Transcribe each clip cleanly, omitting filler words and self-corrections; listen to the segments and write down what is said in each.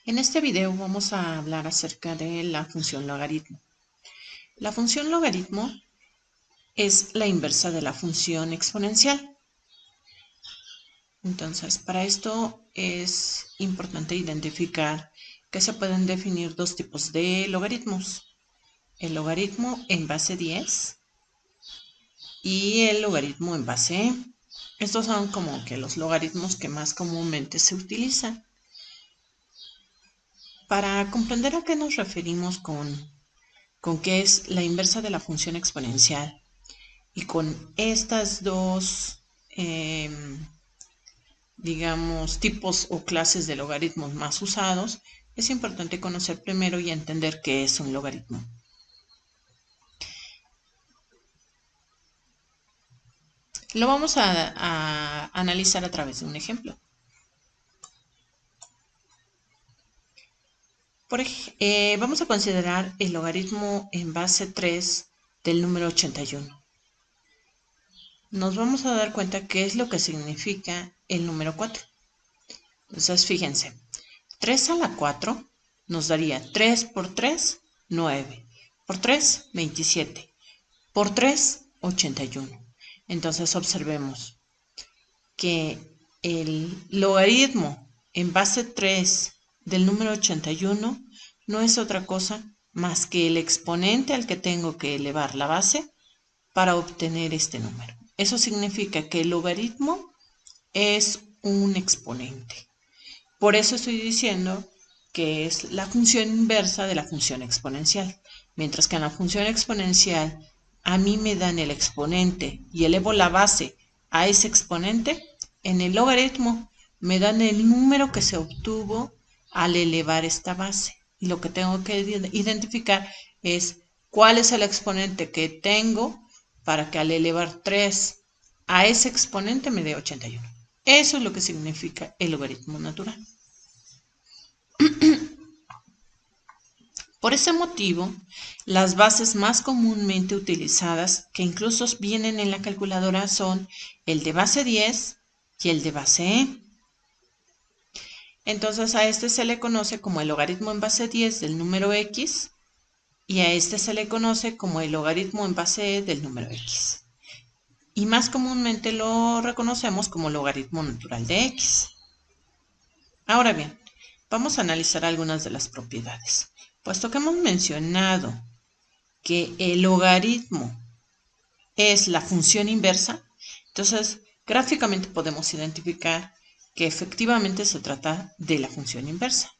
En este video vamos a hablar acerca de la función logaritmo. La función logaritmo es la inversa de la función exponencial. Entonces, para esto es importante identificar que se pueden definir dos tipos de logaritmos. El logaritmo en base 10 y el logaritmo en base e. Estos son como que los logaritmos que más comúnmente se utilizan. Para comprender a qué nos referimos con qué es la inversa de la función exponencial y con estas dos, digamos, tipos o clases de logaritmos más usados, es importante conocer primero y entender qué es un logaritmo. Lo vamos a analizar a través de un ejemplo. Vamos a considerar el logaritmo en base 3 del número 81. Nos vamos a dar cuenta qué es lo que significa el número 4. Entonces, fíjense, 3 a la 4 nos daría 3 por 3, 9. Por 3, 27. Por 3, 81. Entonces, observemos que el logaritmo en base 3 del número 81 no es otra cosa más que el exponente al que tengo que elevar la base para obtener este número. Eso significa que el logaritmo es un exponente. Por eso estoy diciendo que es la función inversa de la función exponencial. Mientras que en la función exponencial a mí me dan el exponente y elevo la base a ese exponente, en el logaritmo me dan el número que se obtuvo al elevar esta base. Y lo que tengo que identificar es cuál es el exponente que tengo para que al elevar 3 a ese exponente me dé 81. Eso es lo que significa el logaritmo natural. Por ese motivo, las bases más comúnmente utilizadas, que incluso vienen en la calculadora, son el de base 10 y el de base e. Entonces a este se le conoce como el logaritmo en base 10 del número x y a este se le conoce como el logaritmo en base e del número x. Y más comúnmente lo reconocemos como logaritmo natural de x. Ahora bien, vamos a analizar algunas de las propiedades. Puesto que hemos mencionado que el logaritmo es la función inversa, entonces gráficamente podemos identificar que efectivamente se trata de la función inversa.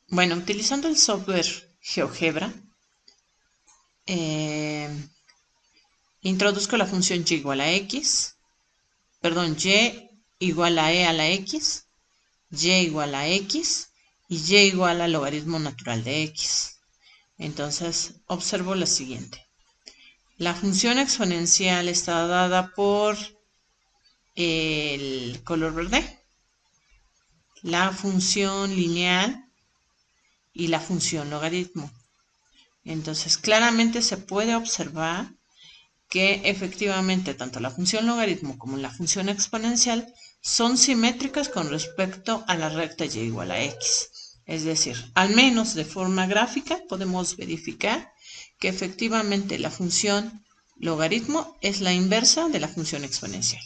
Bueno, utilizando el software GeoGebra, introduzco la función y igual a x, y igual a e a la x, y igual a x y y igual al logaritmo natural de x. Entonces observo lo siguiente. La función exponencial está dada por el color verde, la función lineal y la función logaritmo. Entonces claramente se puede observar que efectivamente tanto la función logaritmo como la función exponencial son simétricas con respecto a la recta y igual a x. Es decir, al menos de forma gráfica podemos verificar que efectivamente la función logaritmo es la inversa de la función exponencial.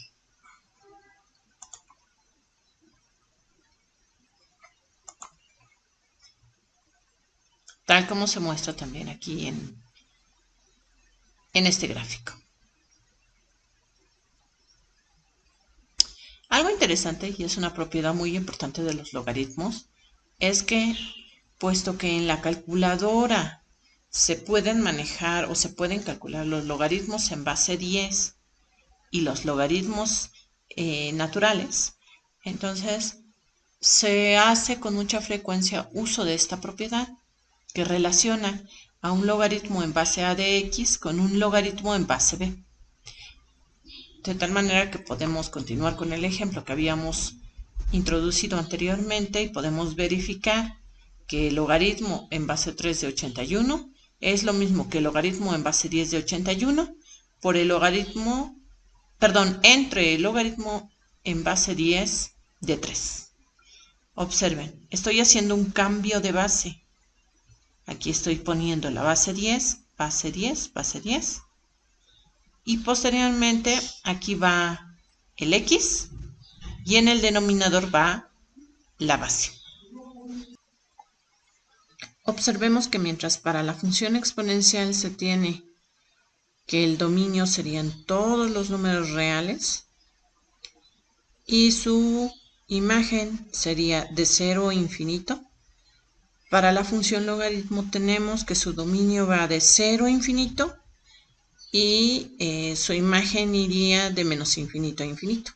Tal como se muestra también aquí en este gráfico. Algo interesante, y es una propiedad muy importante de los logaritmos, es que, puesto que en la calculadora se pueden manejar o se pueden calcular los logaritmos en base 10 y los logaritmos naturales, entonces se hace con mucha frecuencia uso de esta propiedad que relaciona a un logaritmo en base a de x con un logaritmo en base b. De tal manera que podemos continuar con el ejemplo que habíamos introducido anteriormente y podemos verificar que el logaritmo en base 3 de 81 es lo mismo que el logaritmo en base 10 de 81, por el logaritmo, perdón, entre el logaritmo en base 10 de 3. Observen, estoy haciendo un cambio de base. Aquí estoy poniendo la base 10, base 10, base 10. Y posteriormente aquí va el x y en el denominador va la base. Observemos que mientras para la función exponencial se tiene que el dominio serían todos los números reales y su imagen sería de 0 a infinito, para la función logaritmo tenemos que su dominio va de 0 a infinito y su imagen iría de menos infinito a infinito.